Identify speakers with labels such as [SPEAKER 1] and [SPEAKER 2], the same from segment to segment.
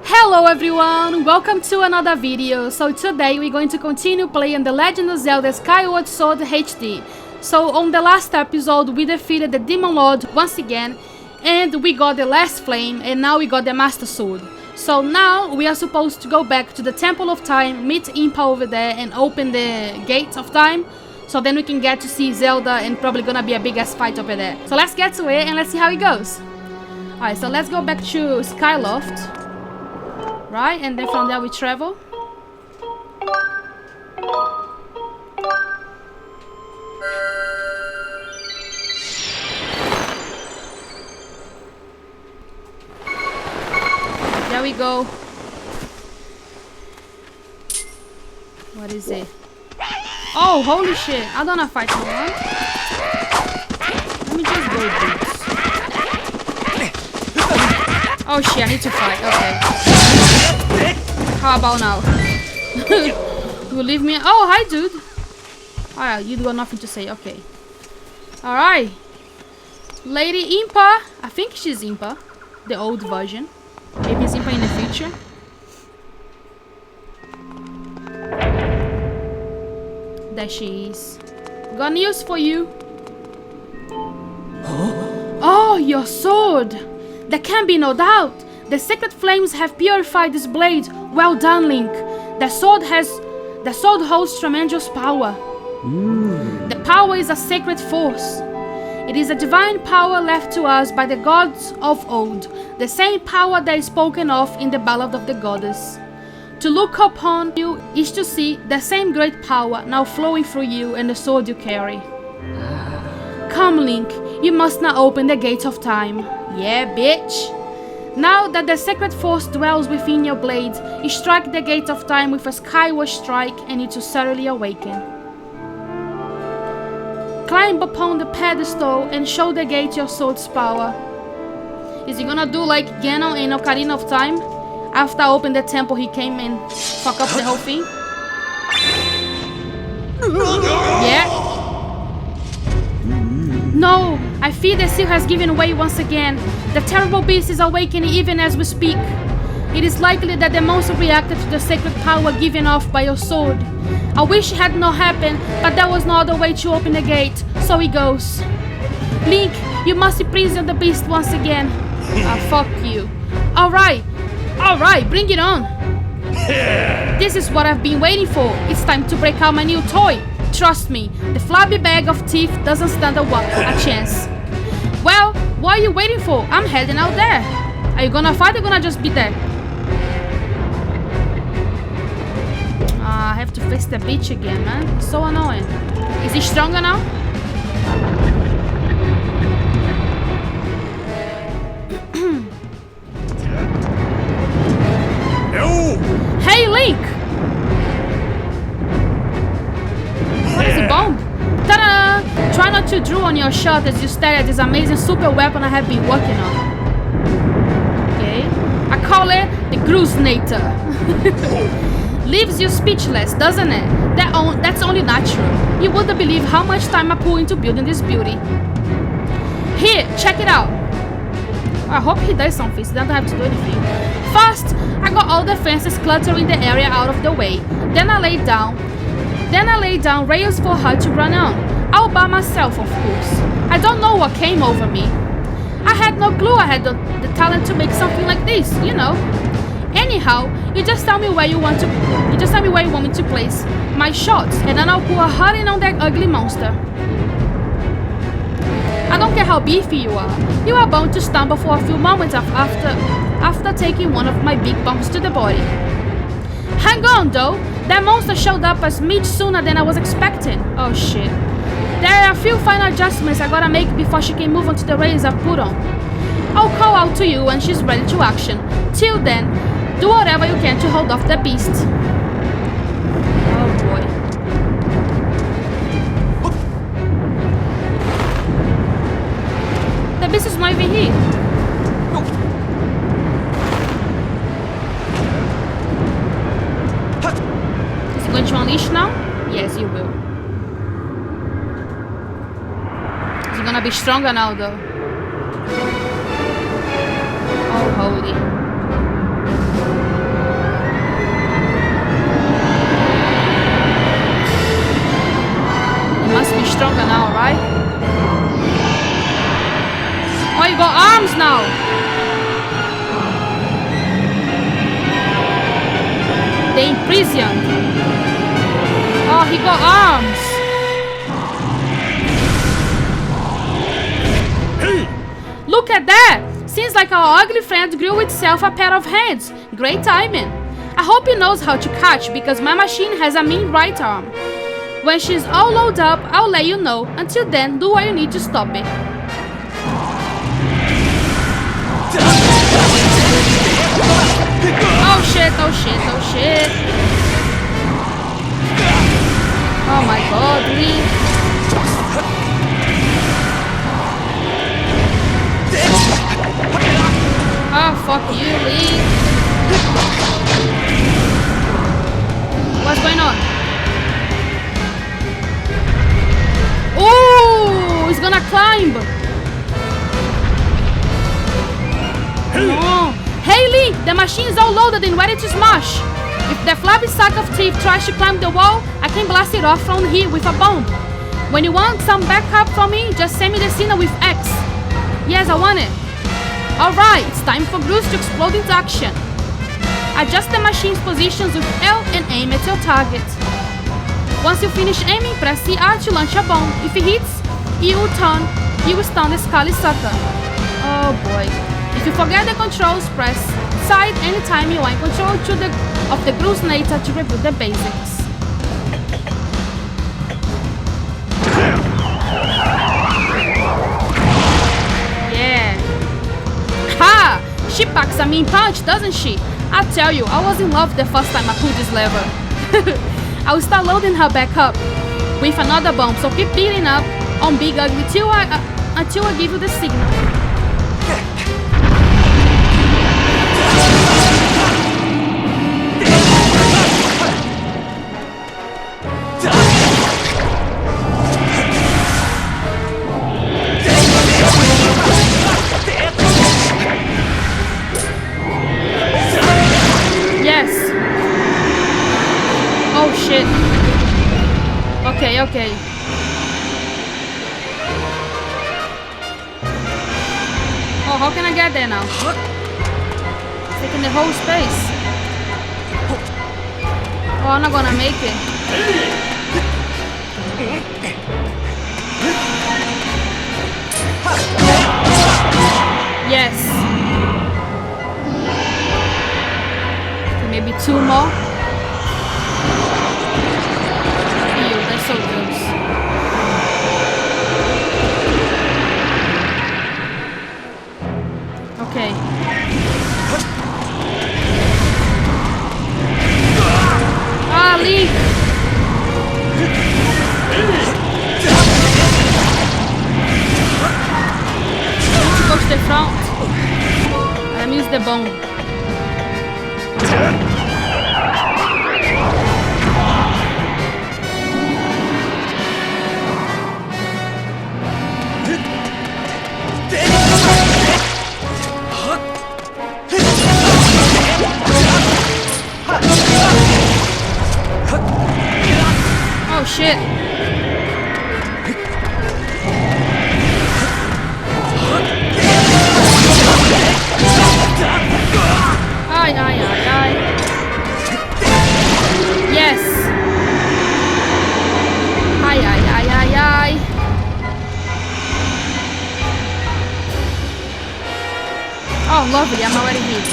[SPEAKER 1] Hello everyone, welcome to another video. So today we're going to continue playing the Legend of Zelda Skyward Sword HD. So on the last episode we defeated the Demon Lord once again and we got the last flame and now we got the Master Sword. So now we are supposed to go back to the Temple of Time, meet Impa over there and open the Gate of Time. So then we can get to see Zelda and probably gonna be a big ass fight over there. So let's get to it and let's see how it goes. Alright, so let's go back to Skyloft. Right, and then from there we travel. There we go. What is it? Oh, holy shit. I don't know if I can run. Let me just go boots. Oh shit, I need to fight. Okay. How about now? You will leave me? Oh, hi, dude. Alright, you got nothing to say. Okay. Alright. Lady Impa. I think she's Impa. The old version. Maybe it's Impa in the future. There she is. Got news for you. Oh, your sword. There can be no doubt. The sacred flames have purified this blade. Well done, Link. The sword holds tremendous power. The power is a sacred force. It is a divine power left to us by the gods of old, the same power that is spoken of in the Ballad of the Goddess. To look upon you is to see the same great power now flowing through you and the sword you carry. Come, Link, you must now open the Gate of Time. Yeah, bitch. Now that the sacred force dwells within your blade, you strike the Gate of Time with a skyward strike and it will certainly awaken. Climb upon the pedestal and show the gate your sword's power. Is he gonna do like Ganon in Ocarina of Time? After I opened the temple, he came and fuck up the whole thing? Yeah. No, I fear the seal has given way once again. The terrible beast is awakening even as we speak. It is likely that the monster reacted to the sacred power given off by your sword. I wish it had not happened, but there was no other way to open the gate, so it goes. Link, you must imprison the beast once again. Ah, fuck you. Alright, bring it on. This is what I've been waiting for. It's time to break out my new toy. Trust me, the flabby bag of teeth doesn't stand a chance. Well, what are you waiting for? I'm heading out there. Are you gonna fight or gonna just be there? I have to face the bitch again, man. It's so annoying. Is he stronger now? Hey, Link! What is the bomb? Ta-da! Try not to draw on your shot as you stare at this amazing super weapon I have been working on. Okay. I call it the Grusnator. Leaves you speechless, doesn't it? That's only natural. You wouldn't believe how much time I put into building this beauty. Here, check it out. I hope he does something, so he doesn't have to do anything. First, I got all the fences cluttering the area out of the way. Then I laid down rails for her to run on. All by myself, of course. I don't know what came over me. I had no clue I had the talent to make something like this, you know. Anyhow, you just tell me where you want me to place my shots, and then I'll put a hurting on that ugly monster. I don't care how beefy you are bound to stumble for a few moments after taking one of my big bumps to the body. Hang on though, that monster showed up as much sooner than I was expecting. Oh shit. There are a few final adjustments I gotta make before she can move onto the rails I've put on. I'll call out to you when she's ready to action. Till then, do whatever you can to hold off the beast. Oh boy. The beast is not even here. Is he going to unleash now? Yes, he will. Is he gonna be stronger now though? Oh, holy. prison. Oh, he got arms. Look at that! Seems like our ugly friend grew itself a pair of hands. Great timing. I hope he knows how to catch because my machine has a mean right arm. When she's all loaded up, I'll let you know. Until then, do what you need to stop it. Oh shit, oh shit, oh shit. Oh my god, Lee. Oh, fuck you, Lee. What's going on? Oh, he's gonna climb. No. Hey, Lee, the machine is all loaded and ready to smash. If the flabby sack of teeth tries to climb the wall, I can blast it off from here with a bomb. When you want some backup from me, just send me the signal with X. Yes, I want it. Alright, it's time for Groose to explode into action. Adjust the machine's positions with L and aim at your target. Once you finish aiming, press CR to launch a bomb. If it hits, you will stun the Scully sucker. Oh boy. If you forget the controls, press side anytime you are in control of the Groose Nator to review the basics. Yeah. Ha! She packs a mean punch, doesn't she? I tell you, I was in love the first time I pulled this lever. I will start loading her back up with another bomb, so keep beating up on Big Ugly until I give you the signal. Shit. Okay, okay. Oh, how can I get there now? It's taking the whole space. Oh, I'm not gonna make it. Yes. Okay, maybe two more. So close. Okay. Ah, leak! Let's go to the front. Let me use the bomb. Oh shit. Ay, ay, ay, ay. Yes. Ay, ay, ay, ay, ay. Oh, lovely. I'm already hit.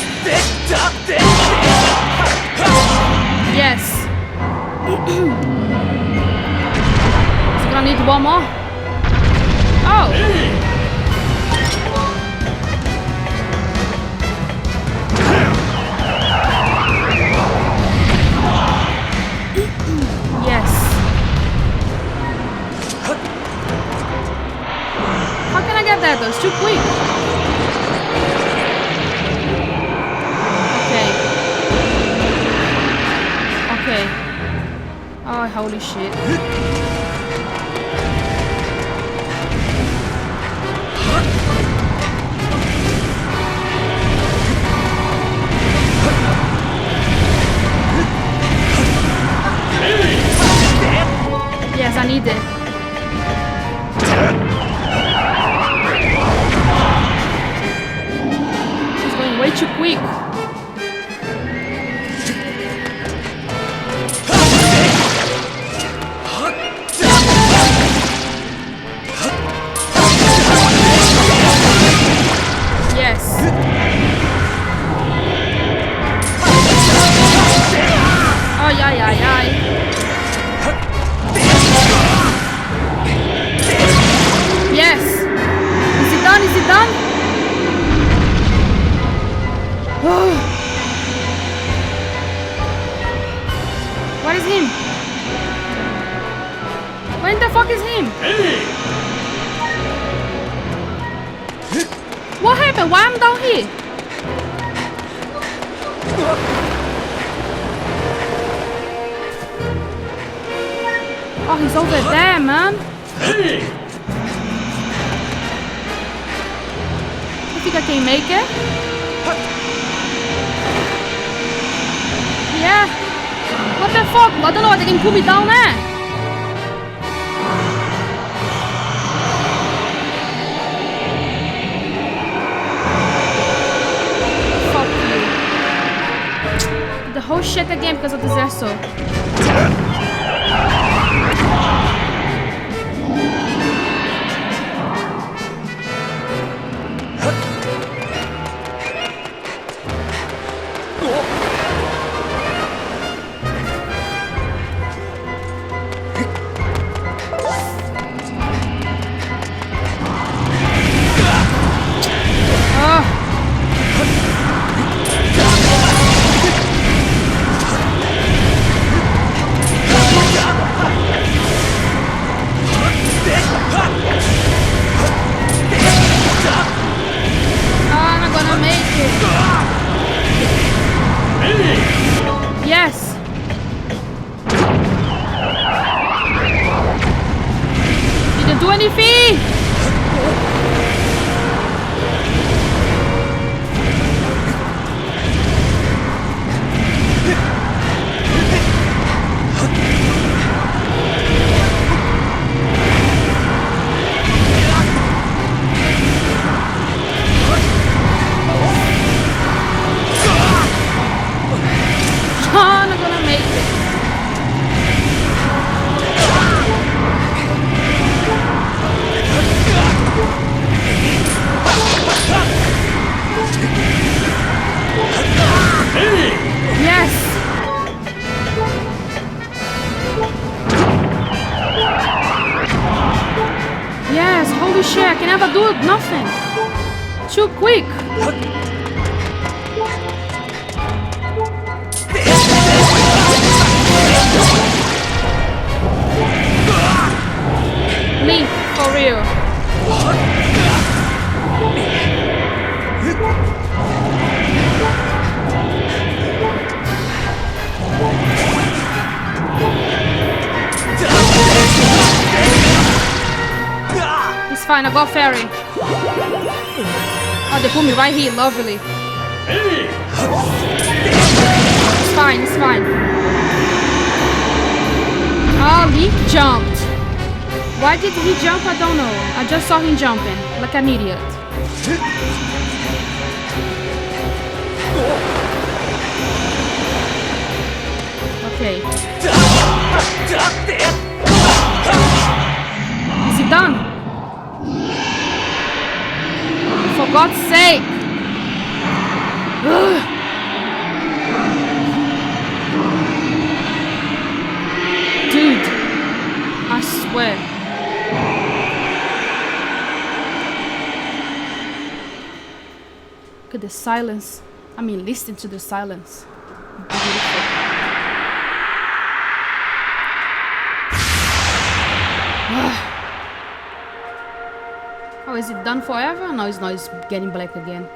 [SPEAKER 1] Yes. I need one more. Oh. Yes. How can I get that though? It's too quick. Okay. Okay. Oh, holy shit. Yes, I need it. It's going way too quick. What happened? Why I'm down here? Oh, he's over there, man. I think I can make it. Yeah. What the fuck? I don't know. They can pull me down there. The whole shit again because of this asshole. Yes. Didn't do anything. I'm not gonna make it. Yes. Yes, holy shit, I can never do nothing. Too quick. Leave, for real. It's fine, I got fairy. Oh, they put me right here, lovely. It's fine, it's fine. Oh, he jumped. Why did he jump? I don't know. I just saw him jumping, like an idiot. Okay. Is he done? For God's sake! Ugh. Dude, I swear. Look at the silence. I mean, listen to the silence. Beautiful. Oh, is it done forever? No, it's not. It's getting black again.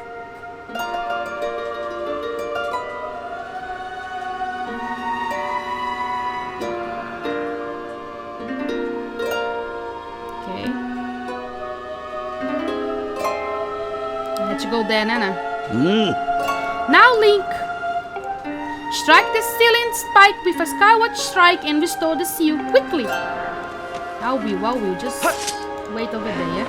[SPEAKER 1] Okay. Let's go there, Nana. Now, Link. Strike the ceiling spike with a skyward strike and restore the seal quickly. I'll just wait over there, yeah?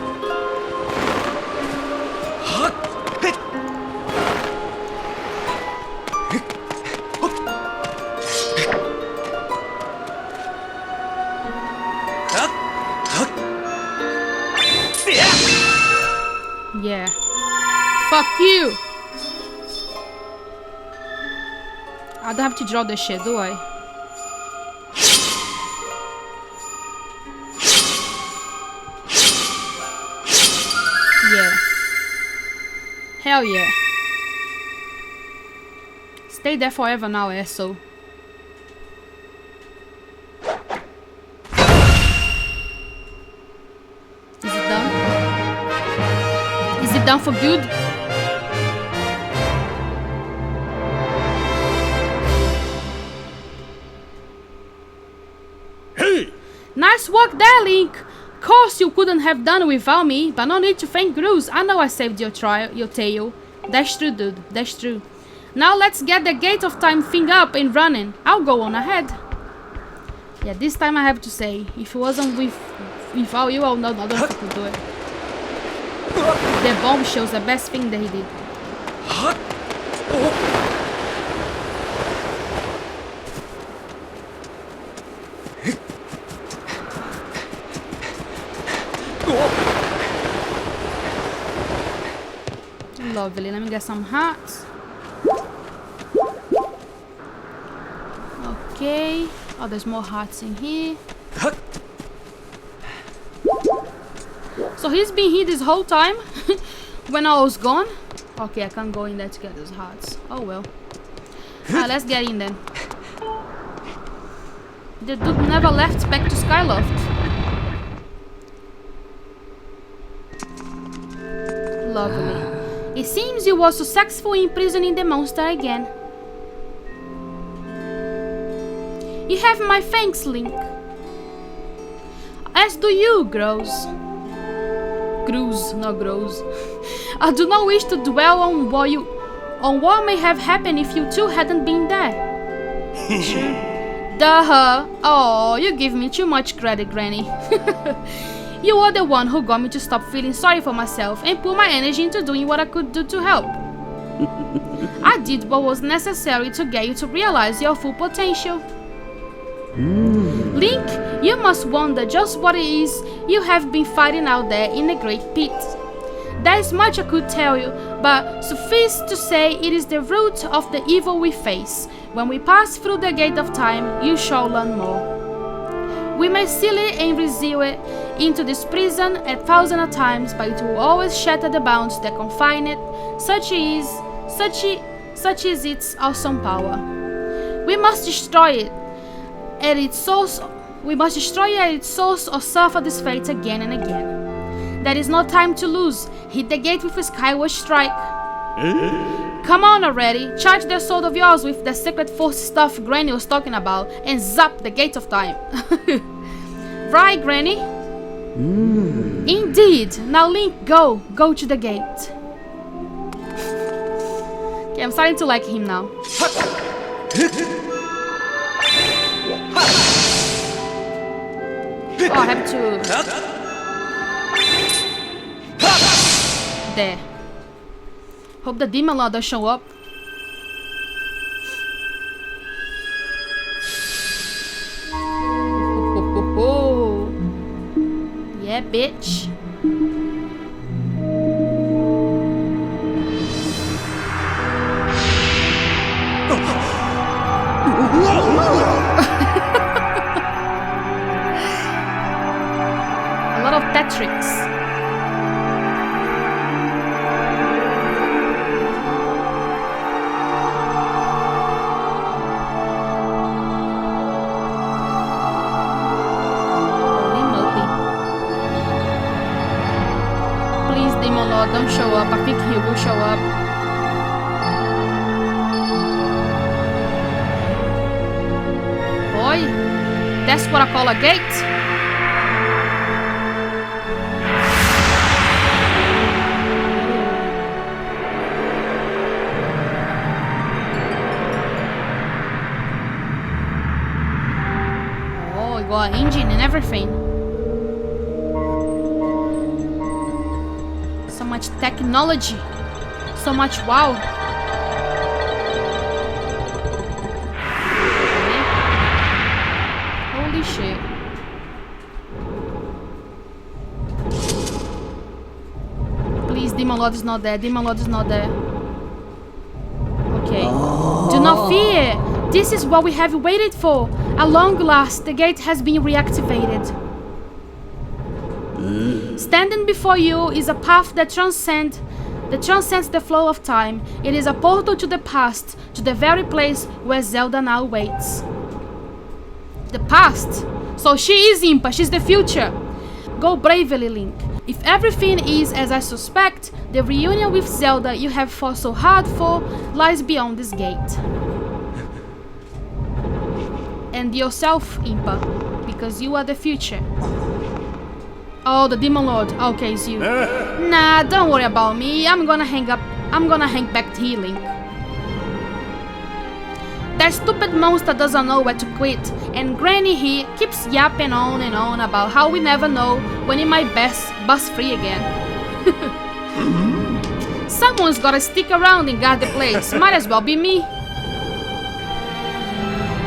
[SPEAKER 1] Yeah. Fuck you! I don't have to draw this shit, do I? Yeah. Hell yeah. Stay there forever now, asshole. done for good.
[SPEAKER 2] Hey!
[SPEAKER 1] Nice work there, Link. Course you couldn't have done without me, but no need to thank Gruz. I know I saved your tail. That's true, dude. That's true. Now let's get the Gate of Time thing up and running. I'll go on ahead. Yeah, this time I have to say, if it wasn't without you, I don't know if I could do it. The bombshell's the best thing that he did. Lovely, let me get some hearts. Okay. Oh, there's more hearts in here. So he's been here this whole time when I was gone. Okay, I can't go in there to get those hearts. Oh well. Alright, let's get in then. The dude never left back to Skyloft. Lovely. It seems you were successful in imprisoning the monster again. You have my thanks, Link. As do you, Gruz, not Grows. I do not wish to dwell on what may have happened if you two hadn't been there. Sure. Duh. Oh, you give me too much credit, Granny. You were the one who got me to stop feeling sorry for myself and put my energy into doing what I could do to help. I did what was necessary to get you to realize your full potential. Link, you must wonder just what it is you have been fighting out there in the Great Pit. There is much I could tell you, but suffice to say it is the root of the evil we face. When we pass through the Gate of Time, you shall learn more. We may seal it and reseal it into this prison 1,000 times, but it will always shatter the bounds that confine it, such is its awesome power. We must destroy it at its source. We must destroy it at its source or suffer this fate again and again. There is no time to lose. Hit the gate with a Skyward Strike. Come on already. Charge that sword of yours with the secret force stuff Granny was talking about and zap the Gate of Time. Right, Granny? Indeed. Now Link, go to the gate. Okay, I'm starting to like him now. Oh, I have to... There. Hope the Demon Lord does show up. Yeah, bitch. A lot of theatrics. Don't show up. I think he will show up. Boy, that's what I call a gate. Oh, you got an engine and everything. So much technology, so much wow. Okay. Holy shit. Please, Demon Lord is not there. Demon Lord is not there. Okay. Do not fear. This is what we have waited for. At long last, the gate has been reactivated. Standing before you is a path that transcends the flow of time. It is a portal to the past, to the very place where Zelda now waits. The past? So she is Impa, she's the future. Go bravely, Link. If everything is as I suspect, the reunion with Zelda you have fought so hard for lies beyond this gate. And yourself, Impa, because you are the future. Oh, the Demon Lord. Okay, it's you. Nah, don't worry about me. I'm gonna hang back to healing. That stupid monster doesn't know where to quit, and Granny here keeps yapping on and on about how we never know when it might bust free again. Someone's gotta stick around and guard the place. Might as well be me.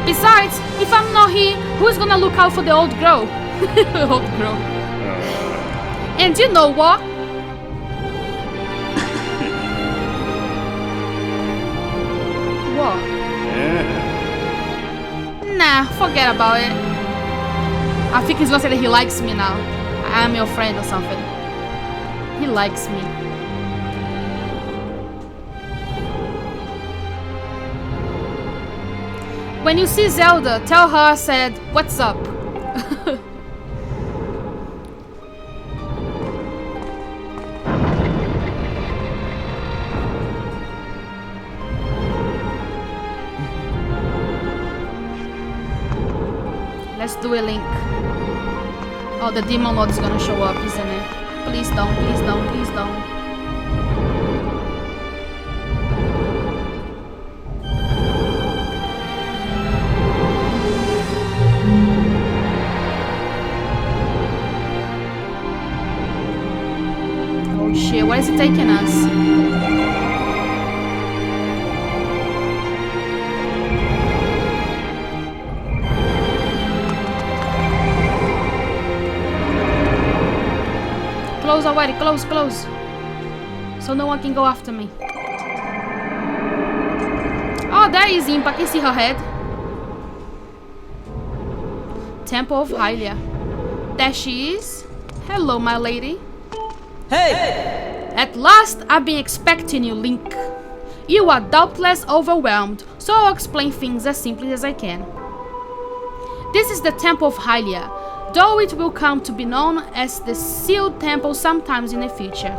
[SPEAKER 1] Besides, if I'm not here, who's gonna look out for the old girl? Old girl. And you know what? What? Nah, forget about it. I think he's gonna say that he likes me now. I'm your friend or something. He likes me. When you see Zelda, tell her I said, "What's up?" Let's do a link. Oh, the Demon Lord is gonna show up, isn't it? Please don't, please don't, please don't. Oh shit, where is it taking us? Close already, close, close. So no one can go after me. Oh, there is Impa, I can see her head. Temple of Hylia. There she is. Hello, my lady.
[SPEAKER 2] Hey!
[SPEAKER 1] At last, I've been expecting you, Link. You are doubtless overwhelmed, so I'll explain things as simply as I can. This is the Temple of Hylia, though it will come to be known as the Sealed Temple sometimes in the future.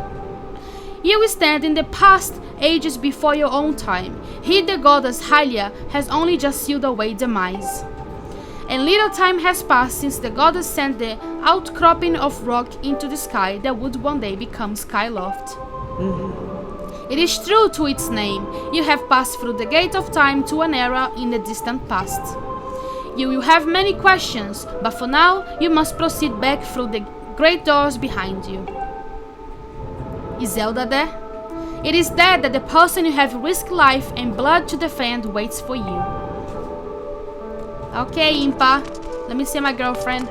[SPEAKER 1] You will stand in the past, ages before your own time. Here the goddess Hylia has only just sealed away demise. And little time has passed since the goddess sent the outcropping of rock into the sky that would one day become Skyloft. It is true to its name. You have passed through the gate of time to an era in the distant past. You will have many questions, but for now, you must proceed back through the great doors behind you. Is Zelda there? It is there that the person you have risked life and blood to defend waits for you. Okay, Impa. Let me see my girlfriend.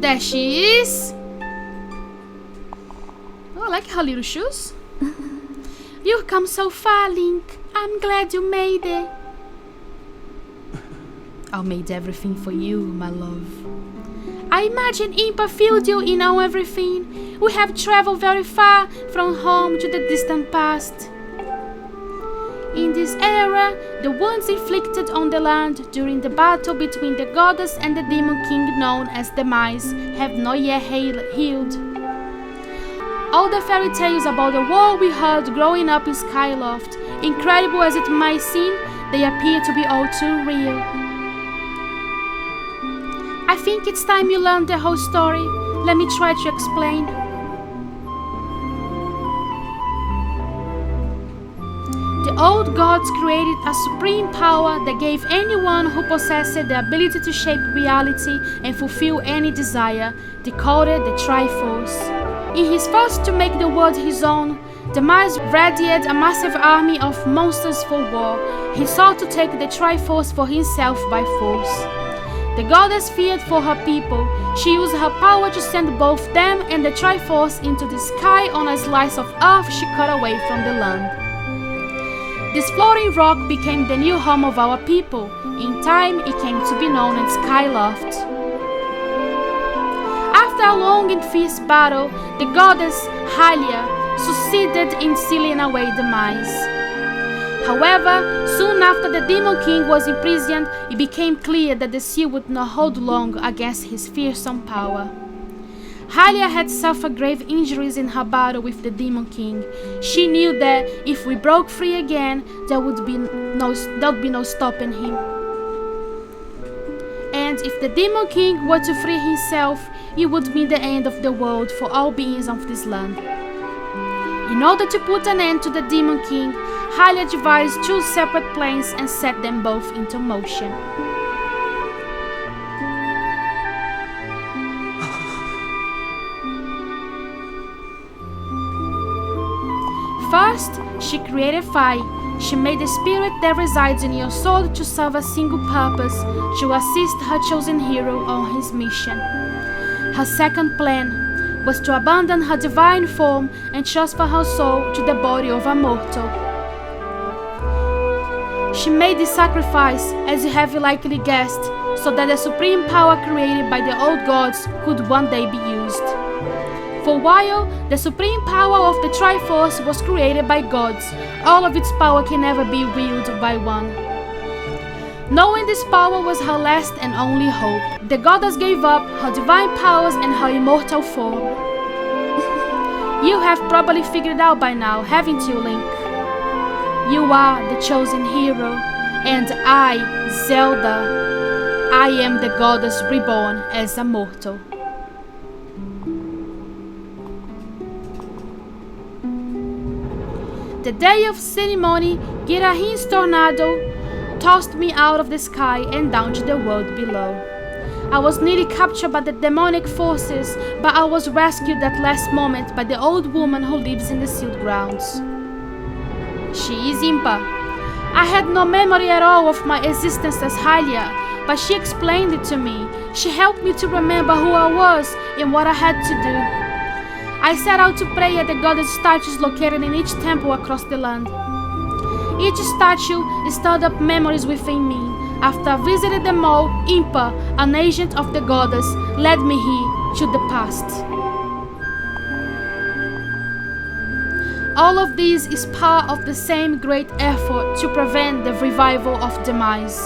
[SPEAKER 1] There she is. Oh, I like her little shoes. You've come so far, Link. I'm glad you made it. I made everything for you, my love. I imagine Impa filled you in on everything. We have traveled very far from home to the distant past. In this era, the wounds inflicted on the land during the battle between the goddess and the demon king known as Demise have not yet healed. All the fairy tales about the war we heard growing up in Skyloft, incredible as it might seem, they appear to be all too real. I think it's time you learned the whole story. Let me try to explain. The old gods created a supreme power that gave anyone who possessed the ability to shape reality and fulfill any desire, decoded the Triforce. In his thirst to make the world his own, Demise radiated a massive army of monsters for war. He sought to take the Triforce for himself by force. The goddess feared for her people. She used her power to send both them and the Triforce into the sky on a slice of earth she cut away from the land. This floating rock became the new home of our people. In time, it came to be known as Skyloft. After a long and fierce battle, the goddess Hylia succeeded in sealing away Demise. However, soon after the Demon King was imprisoned, it became clear that the seal would not hold long against his fearsome power. Hylia had suffered grave injuries in her battle with the Demon King. She knew that if we broke free again, there would be no stopping him. And if the Demon King were to free himself, it would mean the end of the world for all beings of this land. In order to put an end to the Demon King, Hylia devised 2 separate plans and set them both into motion. First, she created fire. She made the spirit that resides in your sword to serve a single purpose, to assist her chosen hero on his mission. Her second plan was to abandon her divine form and transfer her soul to the body of a mortal. She made this sacrifice, as you have likely guessed, so that the supreme power created by the old gods could one day be used. For a while, the supreme power of the Triforce was created by gods. All of its power can never be wielded by one. Knowing this power was her last and only hope, the goddess gave up her divine powers and her immortal form. You have probably figured out by now, haven't you, Link? You are the chosen hero, and I, Zelda, I am the goddess reborn as a mortal. The day of ceremony, Girahin's tornado tossed me out of the sky and down to the world below. I was nearly captured by the demonic forces, but I was rescued at last moment by the old woman who lives in the sealed grounds. She is Impa. I had no memory at all of my existence as Hylia, but she explained it to me. She helped me to remember who I was and what I had to do. I set out to pray at the goddess statues located in each temple across the land. Each statue stirred up memories within me. After I visited them all, Impa, an agent of the goddess, led me here to the past. All of this is part of the same great effort to prevent the revival of demise.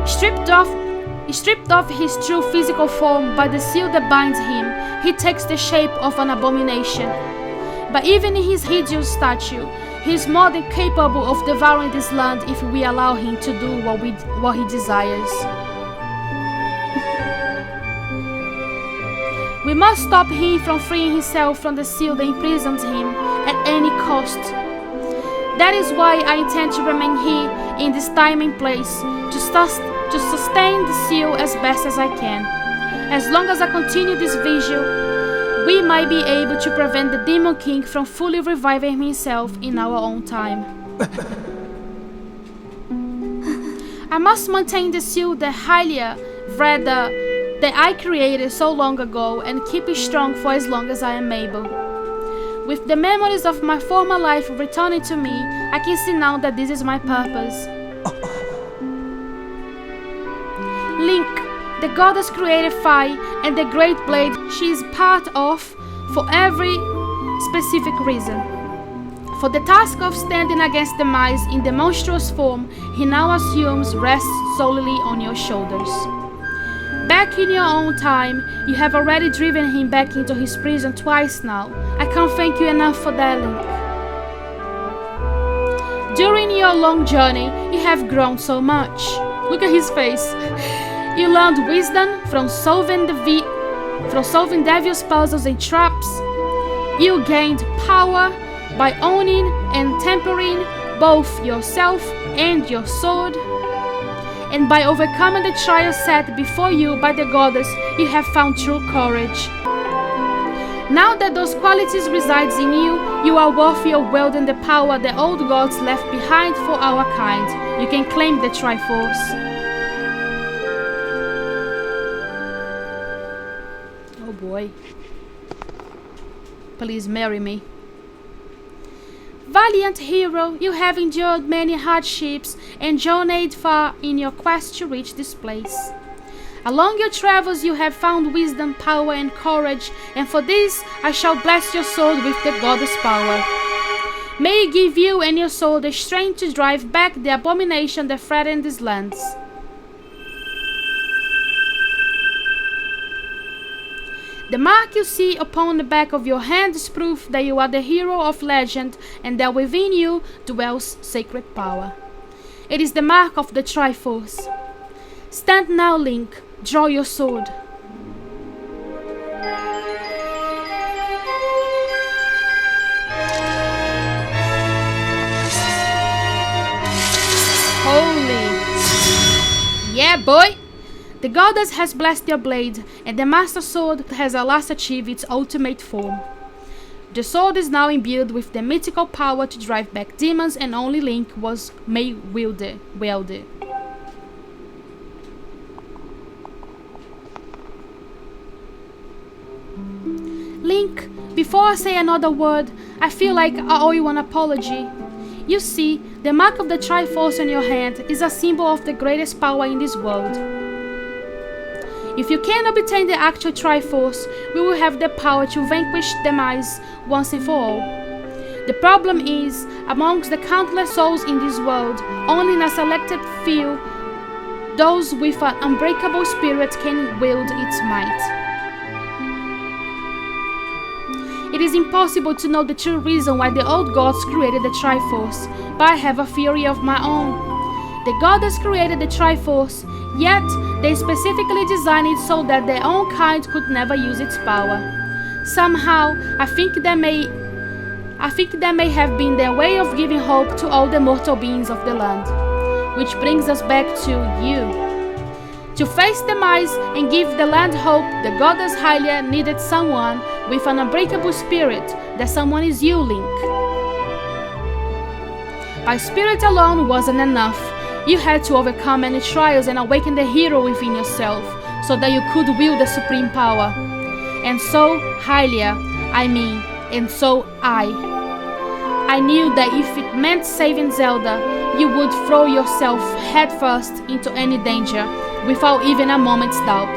[SPEAKER 1] Stripped off his true physical form by the seal that binds him, he takes the shape of an abomination. But even in his hideous statue, he is more than capable of devouring this land if we allow him to do what he desires. We must stop him from freeing himself from the seal that imprisons him at any cost. That is why I intend to remain here in this time and place, to sustain the seal as best as I can. As long as I continue this vigil, we might be able to prevent the Demon King from fully reviving himself in our own time. I must maintain the seal that Hylia, rather, that I created so long ago and keep it strong for as long as I am able. With the memories of my former life returning to me, I can see now that this is my purpose. Link, the goddess created fire and the great blade she is part of for every specific reason. For the task of standing against demise in the monstrous form he now assumes rests solely on your shoulders. Back in your own time, you have already driven him back into his prison twice now. I can't thank you enough for that, Link. During your long journey, you have grown so much. Look at his face. You learned wisdom from solving devious puzzles and traps. You gained power by owning and tempering both yourself and your sword. And by overcoming the trial set before you by the goddess, you have found true courage. Now that those qualities reside in you, you are worthy of wielding the power the old gods left behind for our kind. You can claim the Triforce. Oh boy. Please marry me. Valiant hero, you have endured many hardships and journeyed far in your quest to reach this place. Along your travels you have found wisdom, power and courage, and for this I shall bless your soul with the goddess power. May it give you and your soul the strength to drive back the abomination that threaten these lands. The mark you see upon the back of your hand is proof that you are the hero of legend and that within you dwells sacred power. It is the mark of the Triforce. Stand now, Link. Draw your sword. Holy. Yeah, boy. The goddess has blessed your blade, and the Master Sword has at last achieved its ultimate form. The sword is now imbued with the mythical power to drive back demons, and only Link may wield it. Link, before I say another word, I feel like I owe you an apology. You see, the mark of the Triforce on your hand is a symbol of the greatest power in this world. If you can obtain the actual Triforce, we will have the power to vanquish demise once and for all. The problem is, amongst the countless souls in this world, only in a selected few, those with an unbreakable spirit can wield its might. It is impossible to know the true reason why the old gods created the Triforce, but I have a theory of my own. The goddess created the Triforce, yet they specifically designed it so that their own kind could never use its power. Somehow, I think that may have been their way of giving hope to all the mortal beings of the land. Which brings us back to you. To face demise and give the land hope, the goddess Hylia needed someone with an unbreakable spirit. That someone is you, Link. By spirit alone wasn't enough. You had to overcome many trials and awaken the hero within yourself, so that you could wield the supreme power. And so, Hylia, and so I knew that if it meant saving Zelda, you would throw yourself headfirst into any danger, without even a moment's doubt.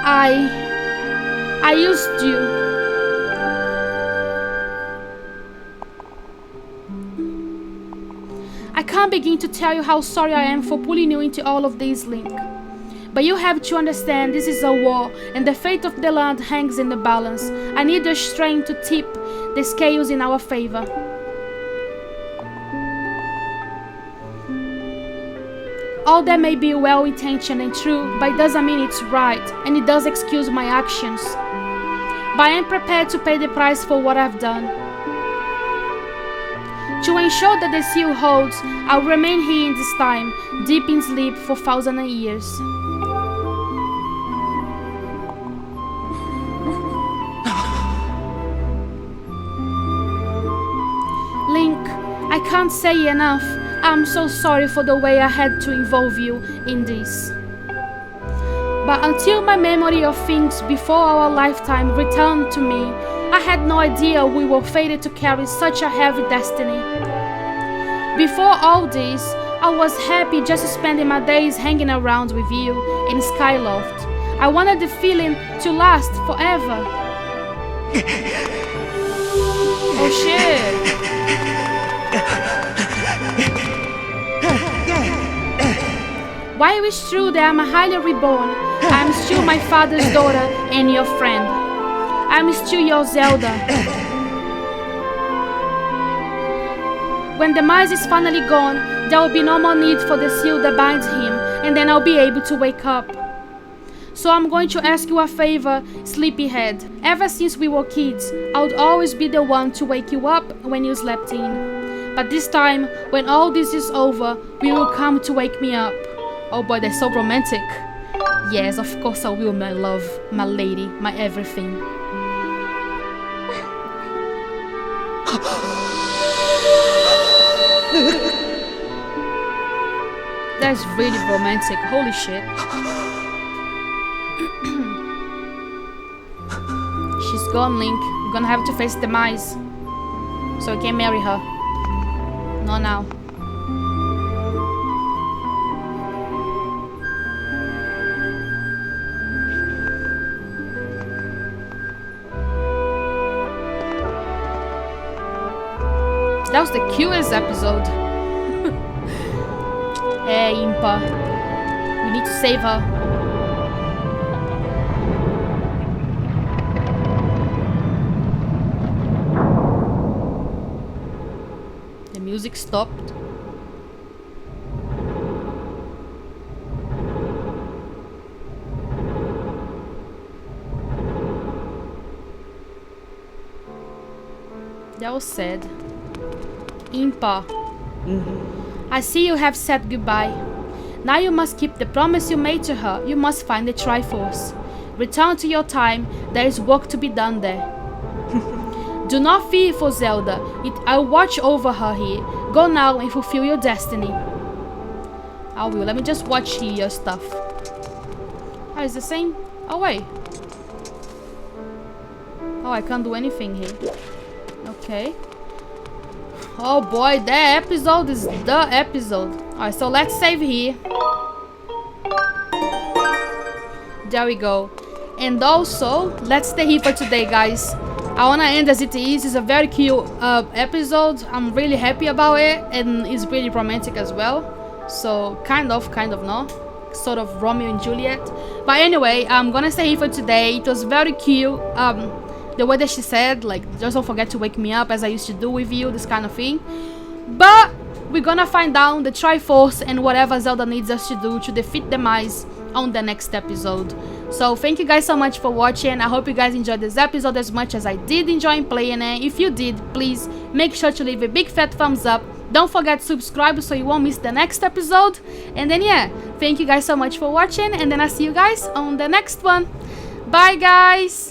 [SPEAKER 1] I used you. I can't begin to tell you how sorry I am for pulling you into all of this, Link. But you have to understand this is a war, and the fate of the land hangs in the balance. I need your strength to tip the scales in our favor. All that may be well-intentioned and true, but it doesn't mean it's right, and it does excuse my actions. But I am prepared to pay the price for what I've done. To ensure that the seal holds, I'll remain here in this time, deep in sleep for thousands of years. Link, I can't say enough. I'm so sorry for the way I had to involve you in this. But until my memory of things before our lifetime returned to me, I had no idea we were fated to carry such a heavy destiny. Before all this, I was happy just spending my days hanging around with you in Skyloft. I wanted the feeling to last forever. Oh shit! While it's true that I'm a Hylia reborn, I'm still my father's daughter and your friend. I'm still your Zelda. When Demise is finally gone, there will be no more need for the seal that binds him, and then I'll be able to wake up. So I'm going to ask you a favor, Sleepyhead. Ever since we were kids, I would always be the one to wake you up when you slept in. But this time, when all this is over, you will come to wake me up. Oh boy, they're so romantic. Yes, of course I will, my love, my lady, my everything. That's really romantic, holy shit. She's gone, Link. You're gonna have to face Demise. So you can marry her. Not now. That was the cutest episode. Hey, Impa. We need to save her. The music stopped. That was sad. Impa. I see you have said goodbye. Now you must keep the promise you made to her. You must find the Triforce. Return to your time. There is work to be done there. Do not fear for Zelda. I'll watch over her here. Go now and fulfill your destiny. I will. Let me just watch your stuff. Oh, it's the same? Oh, wait. Oh, I can't do anything here. Okay. Oh boy, that episode is the episode. Alright, so let's save here. There we go. And also, let's stay here for today, guys. I wanna end as it is. It's a very cute episode. I'm really happy about it. And it's really romantic as well. So, kind of no. Sort of Romeo and Juliet. But anyway, I'm gonna stay here for today. It was very cute. The way that she said, like, just don't forget to wake me up as I used to do with you, this kind of thing. But we're gonna find out the Triforce and whatever Zelda needs us to do to defeat the mice on the next episode. So thank you guys so much for watching. I hope you guys enjoyed this episode as much as I did enjoy playing it. If you did, please make sure to leave a big fat thumbs up. Don't forget to subscribe so you won't miss the next episode. And then yeah, thank you guys so much for watching, and then I'll see you guys on the next one. Bye guys!